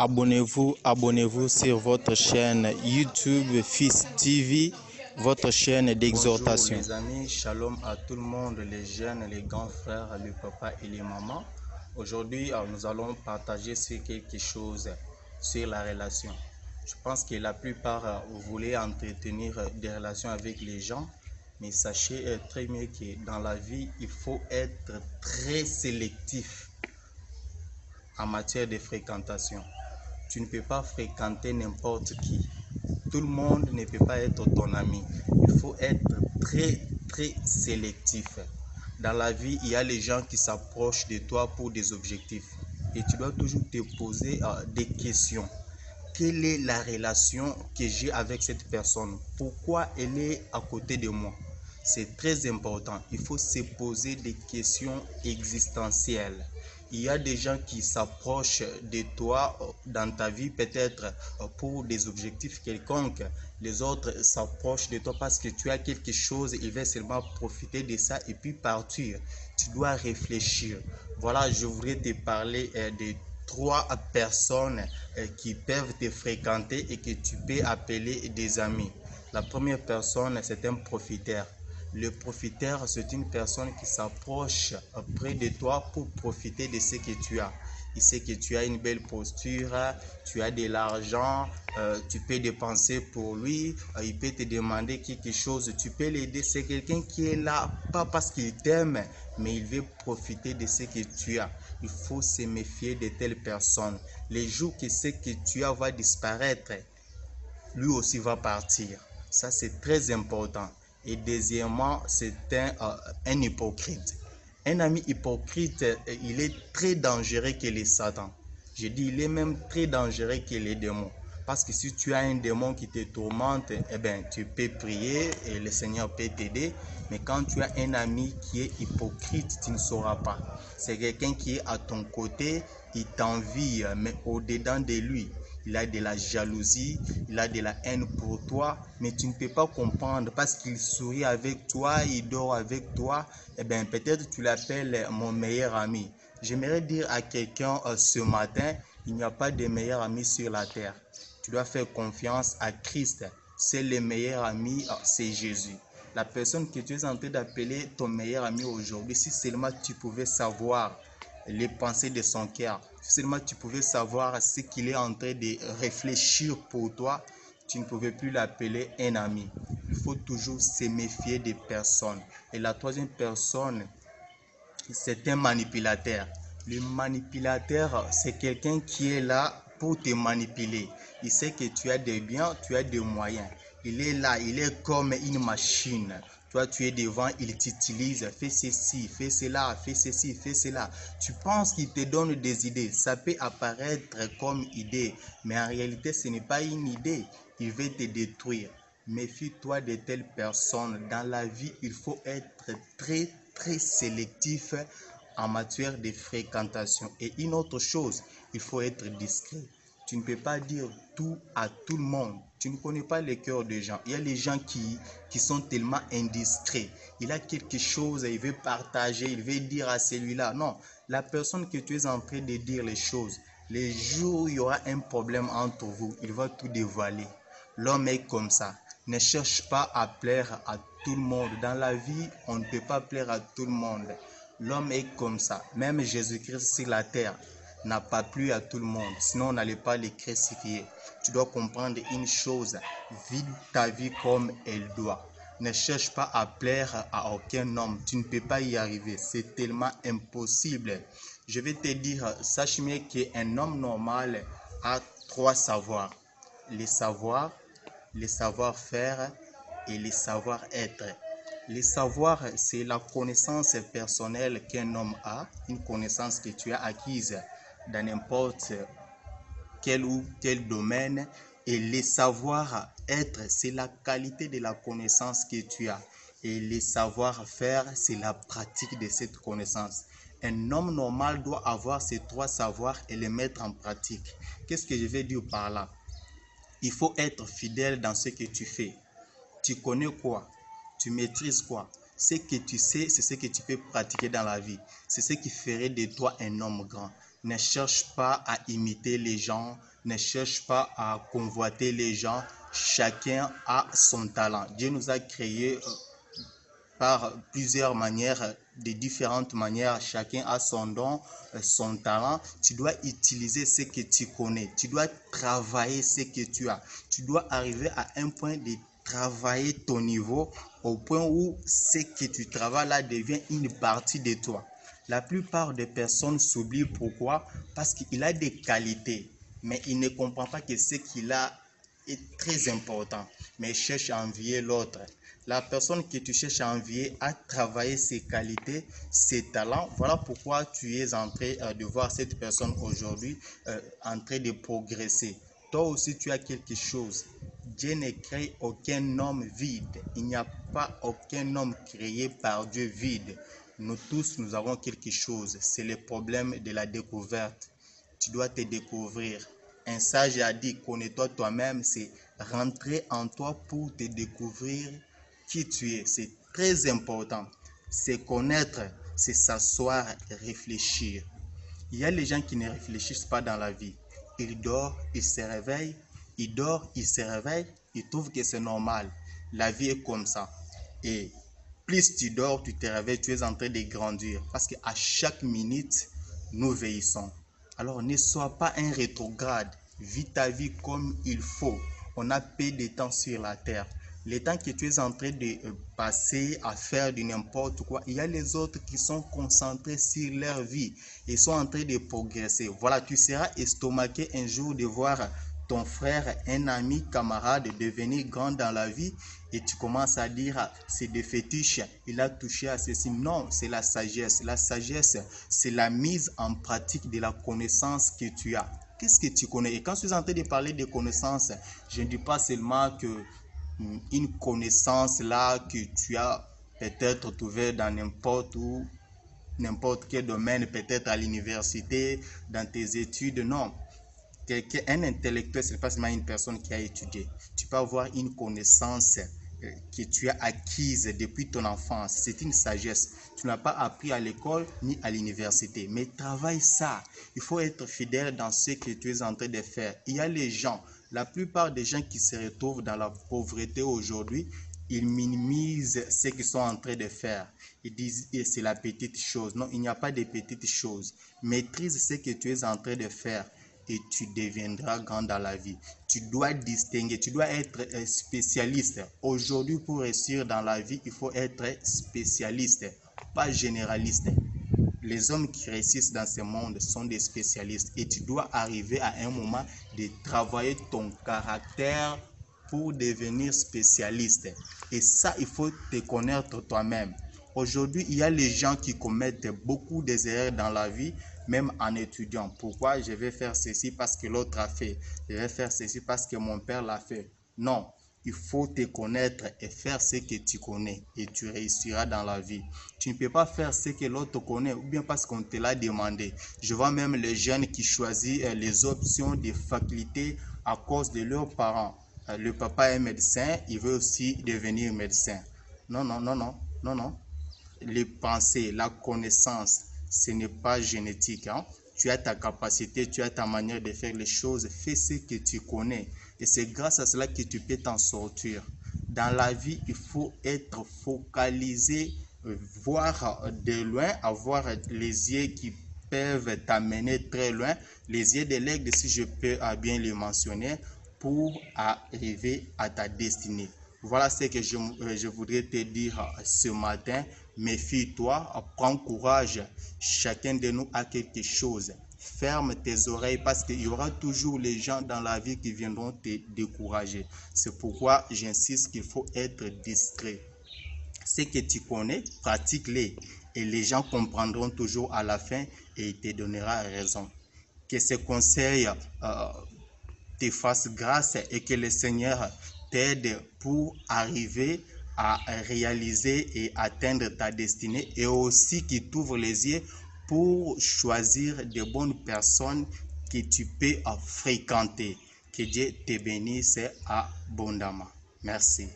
Abonnez-vous sur votre chaîne YouTube Fils TV, votre chaîne d'exhortation. Bonjour les amis, shalom à tout le monde, les jeunes, les grands frères, les papas et les mamans. Aujourd'hui, nous allons partager sur quelque chose, sur la relation. Je pense que la plupart, vous voulez entretenir des relations avec les gens, mais sachez très bien que dans la vie, il faut être très sélectif en matière de fréquentation. Tu ne peux pas fréquenter n'importe qui. Tout le monde ne peut pas être ton ami. Il faut être très sélectif. Dans la vie, il y a les gens qui s'approchent de toi pour des objectifs. Et tu dois toujours te poser des questions. Quelle est la relation que j'ai avec cette personne? Pourquoi elle est à côté de moi? C'est très important. Il faut se poser des questions existentielles. Il y a des gens qui s'approchent de toi dans ta vie peut-être pour des objectifs quelconques. Les autres s'approchent de toi parce que tu as quelque chose, ils veulent seulement profiter de ça et puis partir. Tu dois réfléchir. Voilà, je voudrais te parler de 3 personnes qui peuvent te fréquenter et que tu peux appeler des amis. La première personne, c'est un profiteur. Le profiteur, c'est une personne qui s'approche près de toi pour profiter de ce que tu as. Il sait que tu as une belle posture, tu as de l'argent, tu peux dépenser pour lui, il peut te demander quelque chose, tu peux l'aider. C'est quelqu'un qui est là, pas parce qu'il t'aime, mais il veut profiter de ce que tu as. Il faut se méfier de telles personnes. Les jours que ce que tu as va disparaître, lui aussi va partir. Ça, c'est très important. Et deuxièmement, c'est un hypocrite. Un ami hypocrite, il est très dangereux que les Satan. Je dis, il est même très dangereux que les démons. Parce que si tu as un démon qui te tourmente, eh bien, tu peux prier et le Seigneur peut t'aider. Mais quand tu as un ami qui est hypocrite, tu ne sauras pas. C'est quelqu'un qui est à ton côté, il t'envie, mais au-dedans de lui, il a de la jalousie, il a de la haine pour toi, mais tu ne peux pas comprendre parce qu'il sourit avec toi, il dort avec toi. Eh bien, peut-être tu l'appelles mon meilleur ami. J'aimerais dire à quelqu'un ce matin, il n'y a pas de meilleur ami sur la terre. Tu dois faire confiance à Christ. C'est le meilleur ami, c'est Jésus. La personne que tu es en train d'appeler ton meilleur ami aujourd'hui, si seulement tu pouvais savoir les pensées de son cœur, si seulement tu pouvais savoir ce qu'il est en train de réfléchir pour toi, tu ne pouvais plus l'appeler un ami. Il faut toujours se méfier des personnes. Et la troisième personne, c'est un manipulateur. Le manipulateur, c'est quelqu'un qui est là pour te manipuler. Il sait que tu as des biens, tu as des moyens. Il est là, il est comme une machine. Toi, tu es devant, il t'utilise, fais ceci, fais cela, fais ceci, fais cela. Tu penses qu'il te donne des idées. Ça peut apparaître comme idée, mais en réalité, ce n'est pas une idée. Il veut te détruire. Méfie-toi de telles personnes. Dans la vie, il faut être très sélectif en matière de fréquentation. Et une autre chose, il faut être discret. Tu ne peux pas dire tout à tout le monde. Tu ne connais pas les cœurs des gens. Il y a les gens qui sont tellement indiscrets. Il a quelque chose, il veut partager, il veut dire à celui-là. Non, la personne que tu es en train de dire les choses, les jours où il y aura un problème entre vous, il va tout dévoiler. L'homme est comme ça. Ne cherche pas à plaire à tout le monde. Dans la vie, on ne peut pas plaire à tout le monde. L'homme est comme ça. Même Jésus-Christ sur la terre n'a pas plu à tout le monde. Sinon, on n'allait pas les crucifier. Tu dois comprendre une chose. Vis ta vie comme elle doit. Ne cherche pas à plaire à aucun homme. Tu ne peux pas y arriver. C'est tellement impossible. Je vais te dire, sache bien qu'un homme normal a 3 savoirs. Les savoir-faire et les savoir-être. Les savoirs, c'est la connaissance personnelle qu'un homme a, une connaissance que tu as acquise dans n'importe quel ou tel domaine. Et les savoir-être, c'est la qualité de la connaissance que tu as. Et les savoir-faire, c'est la pratique de cette connaissance. Un homme normal doit avoir ces 3 savoirs et les mettre en pratique. Qu'est-ce que je vais dire par là? Il faut être fidèle dans ce que tu fais. Tu connais quoi? Tu maîtrises quoi? Ce que tu sais, c'est ce que tu peux pratiquer dans la vie. C'est ce qui ferait de toi un homme grand. Ne cherche pas à imiter les gens, ne cherche pas à convoiter les gens. Chacun a son talent. Dieu nous a créés par plusieurs manières, de différentes manières. Chacun a son don, son talent. Tu dois utiliser ce que tu connais. Tu dois travailler ce que tu as. Tu dois arriver à un point de travailler ton niveau au point où ce que tu travailles là devient une partie de toi. La plupart des personnes s'oublient. Pourquoi? Parce qu'il a des qualités, mais il ne comprend pas que ce qu'il a est très important, mais cherche à envier l'autre. La personne que tu cherches à envier a travaillé ses qualités, ses talents. Voilà pourquoi tu es en train de voir cette personne aujourd'hui en train de progresser. Toi aussi, tu as quelque chose. Dieu ne crée aucun homme vide. Il n'y a pas aucun homme créé par Dieu vide. Nous tous, nous avons quelque chose. C'est le problème de la découverte. Tu dois te découvrir. Un sage a dit, connais-toi toi-même, c'est rentrer en toi pour te découvrir qui tu es. C'est très important. C'est connaître, c'est s'asseoir et réfléchir. Il y a les gens qui ne réfléchissent pas dans la vie. Ils dorment, ils se réveillent, ils dorment, ils se réveillent, ils trouvent que c'est normal. La vie est comme ça. Et plus tu dors, tu te réveilles, tu es en train de grandir. Parce qu'à chaque minute, nous vieillissons. Alors ne sois pas un rétrograde. Vis ta vie comme il faut. On a peu de temps sur la terre. Le temps que tu es en train de passer à faire du n'importe quoi, il y a les autres qui sont concentrés sur leur vie. Ils sont en train de progresser. Voilà, tu seras estomaqué un jour de voir ton frère, un ami, camarade devenir grand dans la vie et tu commences à dire c'est des fétiches, il a touché à ceci. Non, c'est la sagesse. La sagesse, c'est la mise en pratique de la connaissance que tu as. Qu'est-ce que tu connais? Et quand je suis en train de parler de connaissances, je ne dis pas seulement que une connaissance là que tu as peut-être trouvé dans n'importe où, n'importe quel domaine, peut-être à l'université, dans tes études. Non. Un intellectuel, ce n'est pas seulement une personne qui a étudié. Tu peux avoir une connaissance que tu as acquise depuis ton enfance. C'est une sagesse. Tu n'as pas appris à l'école ni à l'université. Mais travaille ça. Il faut être fidèle dans ce que tu es en train de faire. Il y a les gens, la plupart des gens qui se retrouvent dans la pauvreté aujourd'hui, ils minimisent ce qu'ils sont en train de faire. Ils disent que c'est la petite chose. Non, il n'y a pas de petite chose. Maîtrise ce que tu es en train de faire et tu deviendras grand dans la vie. Tu dois distinguer, tu dois être spécialiste. Aujourd'hui, pour réussir dans la vie, il faut être spécialiste, pas généraliste. Les hommes qui réussissent dans ce monde sont des spécialistes et tu dois arriver à un moment de travailler ton caractère pour devenir spécialiste. Et ça, il faut te connaître toi-même. Aujourd'hui, il y a les gens qui commettent beaucoup d'erreurs dans la vie, même en étudiant. Pourquoi je vais faire ceci parce que l'autre a fait? Je vais faire ceci parce que mon père l'a fait. Non, il faut te connaître et faire ce que tu connais et tu réussiras dans la vie. Tu ne peux pas faire ce que l'autre connaît ou bien parce qu'on te l'a demandé. Je vois même les jeunes qui choisissent les options de faculté à cause de leurs parents. Le papa est médecin, il veut aussi devenir médecin. Non, non, non, non, non, non. Les pensées, la connaissance, ce n'est pas génétique. Hein? Tu as ta capacité, tu as ta manière de faire les choses. Fais ce que tu connais. Et c'est grâce à cela que tu peux t'en sortir. Dans la vie, il faut être focalisé, voir de loin, avoir les yeux qui peuvent t'amener très loin. Les yeux de l'aigle, si je peux bien le mentionner, pour arriver à ta destinée. Voilà ce que je voudrais te dire ce matin. Méfie-toi, prends courage. Chacun de nous a quelque chose. Ferme tes oreilles parce qu'il y aura toujours les gens dans la vie qui viendront te décourager. C'est pourquoi j'insiste qu'il faut être discret. Ce que tu connais, pratique-les. Et les gens comprendront toujours à la fin et ils te donneront raison. Que ces conseils te fassent grâce et que le Seigneur t'aide pour arriver à réaliser et atteindre ta destinée et aussi qui t'ouvre les yeux pour choisir de bonnes personnes que tu peux fréquenter. Que Dieu te bénisse abondamment. Merci.